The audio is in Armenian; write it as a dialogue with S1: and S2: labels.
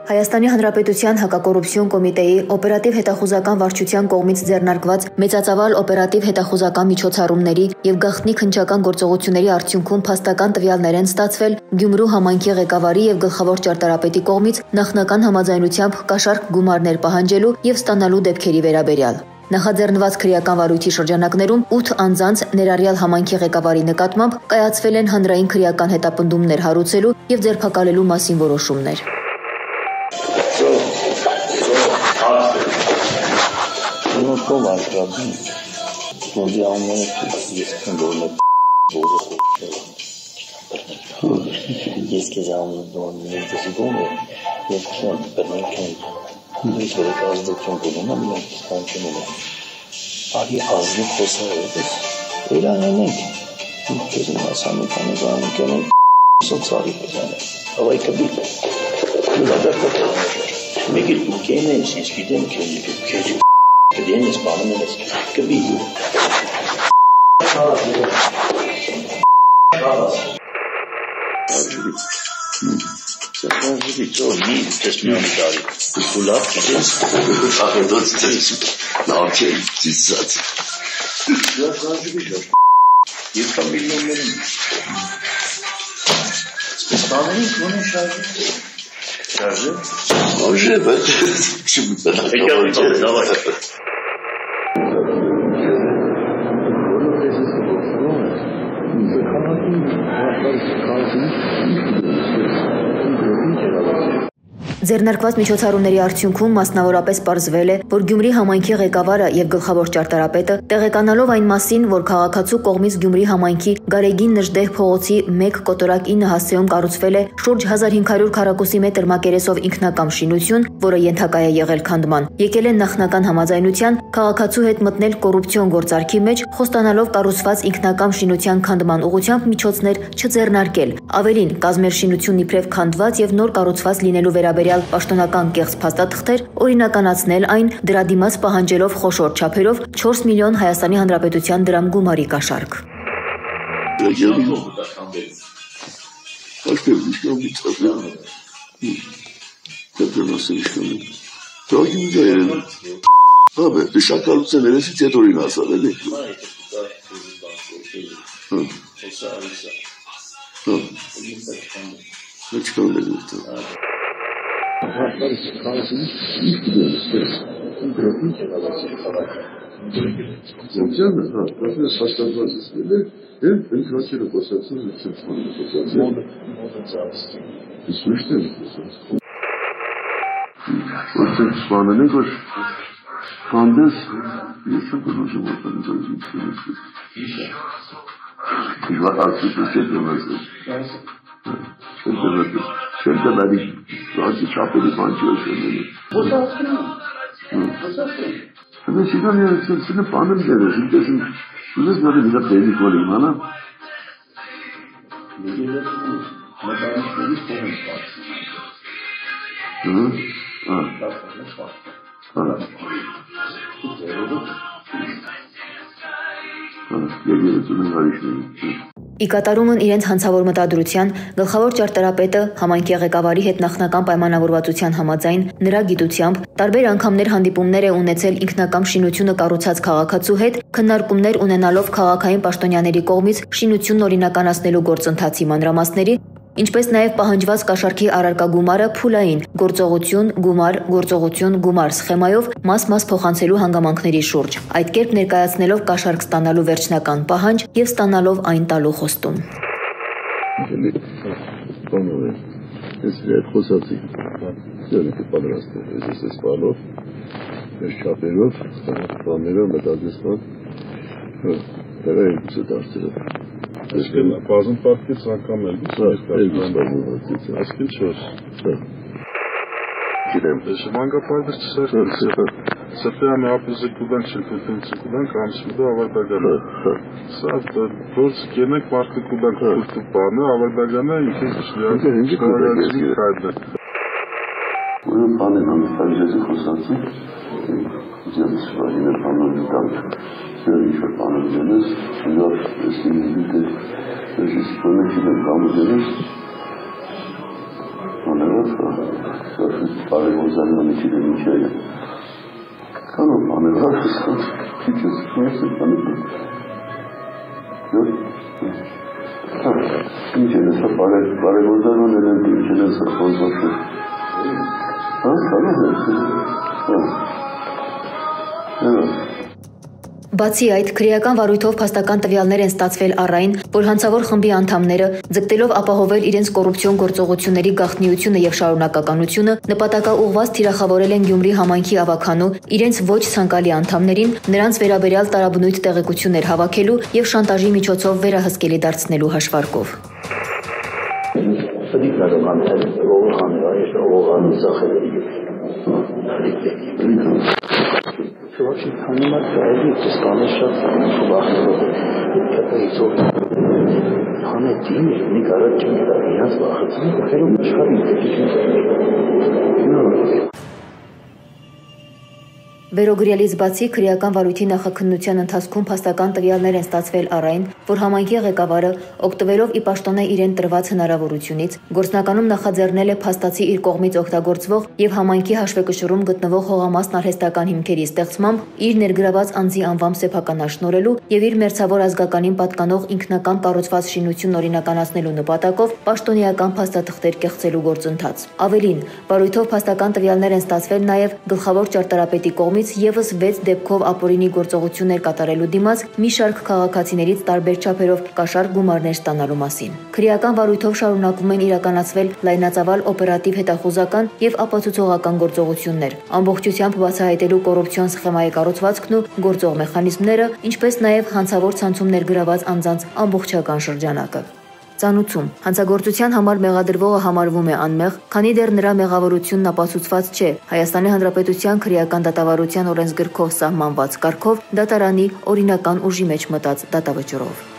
S1: Հայաստանի Հանրապետության հակակոռուպցիոն կոմիտեի օպերատիվ հետախուզական վարչության կողմից ձեռնարկված մեծածավալ օպերատիվ հետախուզական միջոցառումների եւ գաղտնի քննչական գործողությունների արդյունքում փաստական տվյալներ են ստացվել Գյումրու համայնքի ղեկավարի եւ գլխավոր ճարտարապետի կողմից նախնական համաձայնությամբ կաշառք գումարներ պահանջելու եւ ստանալու դեպքերի վերաբերյալ։ Նախաձեռնված քրեական վարույթի շրջանակներում 8 անձանց ներառյալ համայնքի ղեկավարի նկատմամբ կայացվել են հանրային քրեական հետապնդումներ հարուցելու եւ ձերբակալելու մասին որոշումներ։
S2: Ես քեզ ամոթ դեսիգոն ես բերնքեն ես վերակազմություն կունենամ մենք ստանցնում ենք արի ազնիվ խոսալով էրանենք քեզ մասամի քանի բան կենեն սոցիալի բաժանը ավայ կբի մեկի կենեն ես գիտեմ քեզ կդեն ես բանում ես կբի It's all me, just me on the body. You pull up, yes? I don't say no, okay, it's that. You come in no minute. Специально не шаржи. Шаржи, but давай.
S1: Ձեռնարկված միջոցառումների արդյունքում մասնավորապես պարզվել է, որ Գյումրի համայնքի ղեկավարը եւ գլխավոր ճարտարապետը տեղեկանալով այն մասին, որ քաղաքացու կողմից Գյումրի համայնքի Գարեգին Նժդեհ փողոցի 1 կոտորակ 9 հասցեում կառուցվել է շուրջ 1500 քառակուսի մետր մակերեսով ինքնակամ շինություն, որը ենթակա է եղել քանդման, եկել են նախնական համաձայնության քաղաքացու հետ մտնել կոռուպցիոն գործարքի մեջ, խոստանալով կառուցված ինքնակամ շինության քանդման ուղղությամբ միջոցներ չձեռնարկել։ Ավելին, կազմել շինությունն իբրև քանդված եւ նոր կառուցված լինելու վերաբերյալ պաշտոնական կեղծ փաստաթղթեր, օրինականացնել այն դրա դիմաց պահանջելով խոշոր չափերով 4 միլիոն Հայաստանի Հանրապետության դրամ գումարի կաշառք։ Ի կատարումն իրենց հանցավոր մտադրության գլխավոր ճարտարապետը համայնքի ղեկավարի հետ նախնական պայմանավորվածության համաձայն նրա գիտությամբ տարբեր անգամներ հանդիպումներ է ունեցել ինքնակամ շինությունը կառուցած քաղաքացու հետ, քննարկումներ ունենալով քաղաքային պաշտոնյաների կողմից շինությունն օրինականացնելու գործընթացի մանրամասների, ինչպես նաև պահանջված կաշառքի առարկա գումարը փուլային գործողություն, գումար սխեմայով մաս փոխանցելու հանգամանքների շուրջ, այդ կերպ ներկայացնելով կաշառք ստանալու վերջնական պահանջ եւ ստանալով այն տալու խոստում։
S3: Այսինքն բազում պարտքից անգամ էլ այսինքն 4 Մանկապարտեզ Սրտյանը ապուզը կուդանք շլկուտունցը կուդանք ամսուդը ավարդագանը Սա որս կենեք մարդը կուդանք կուրտու բանը ավարդագանը ինքին շլիարացին կայդը
S2: Ուրն բան են ամստարի ժեզի խոսացին Ձեզ շվարին է բանոն դանք ինչ-որ բանում ձենես Նոր սինիզիտ է Ես իսպոնեքին եմ կամու ձենես Աներով արևոտ զանգանիչի դեմիչայը։ Կանոն անել հաշվստան, քիչս մեսը կանոն։ Ինչ են սա արևոտ զանգանել են, ինչ են սա խոզվաշը։ Կանոն
S1: Բացի այդ, քրեական վարույթով փաստական տվյալներ են ստացվել առ այն, որ հանցավոր խմբի անդամները, ձգտելով ապահովել իրենց կոռուպցիոն գործողությունների գաղտնիությունը եւ շարունակականությունը, նպատակաուղղված թիրախավորել են Գյումրի համայնքի ավագանու իրենց ոչ ցանկալի անդամներին, նրանց վերաբերյալ տարաբնույթ տեղեկություններ հավաքելու եւ շանտաժի միջոցով վերահսկելի դարձնելու հաշվարկով։
S4: Очень понимать, правильно, стало сейчас бахнуть. Это и то. Хане деньги, не короче, да, я слышал, что это шкаф.
S1: Վերոգրյալից բացի քրեական վարույթի նախաքննության ընթացքում փաստական տվյալներ են ստացվել առ այն, որ համայնքի ղեկավարը, օգտվելով ի պաշտոնե իրեն տրված հնարավորությունից, գործնականում նախաձեռնել է փաստացի իր կողմից օգտագործվող եւ համայնքի հաշվեկշռում գտնվող հողամասն արհեստական հիմքերի ստեղծմամբ իր ներգրաված անձի անվամբ սեփականաշնորհելու եւ իր մերձավոր ազգականին պատկանող ինքնական կառուցված շինություն օրինականացնելու նպատակով պաշտոնեական փաստաթղթեր կեղծելու գործընթաց։ Ավելին, վարույթով փաստական տվյալներ են ստացվել նաեւ գլխավոր ճարտարապետի կողմից եւս 6 դեպքով ապօրինի գործողություններ կատարելու դիմաց մի շարք քաղաքացիներից տարբեր չափերով կաշառք գումարներ ստանալու մասին։ Քրեական վարույթով շարունակվում են իրականացվել լայնածավալ օպերատիվ հետախուզական եւ ապացուցողական գործողություններ, ամբողջությամբ բացահայտելու կոռուպցիոն սխեմայի կառուցվածքն ու գործող մեխանիզմները, ինչպես նաեւ հանցավոր ցանցում ներգրաված անձանց ամբողջական շրջանակը։ Ծանուցում հանցագործության համար մեղադրվողը համարվում է անմեղ, քանի դեռ նրա մեղավորությունն ապացուցված չէ Հայաստանի Հանրապետության քրեական դատավարության օրենսգրքով սահմանված կարգով դատարանի օրինական ուժի մեջ մտած դատավճռով։